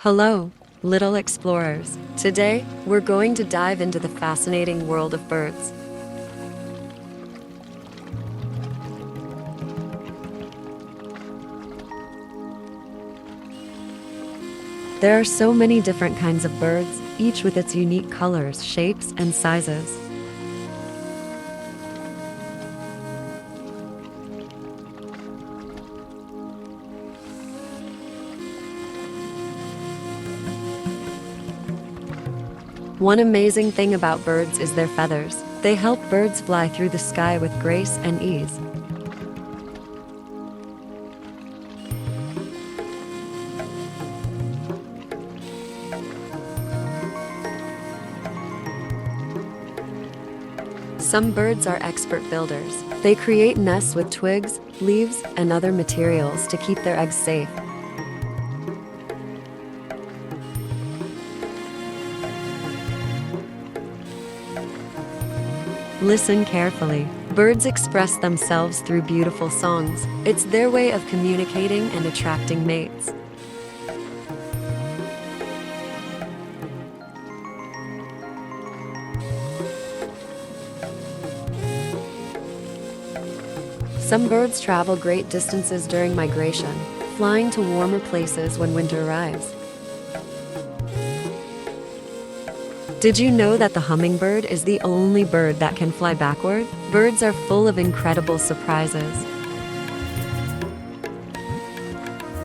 Hello, little explorers. Today, we're going to dive into the fascinating world of birds. There are so many different kinds of birds, each with its unique colors, shapes, and sizes. One amazing thing about birds is their feathers. They help birds fly through the sky with grace and ease. Some birds are expert builders. They create nests with twigs, leaves, and other materials to keep their eggs safe. Listen carefully. Birds express themselves through beautiful songs. It's their way of communicating and attracting mates. Some birds travel great distances during migration, flying to warmer places when winter arrives. Did you know that the hummingbird is the only bird that can fly backward? Birds are full of incredible surprises.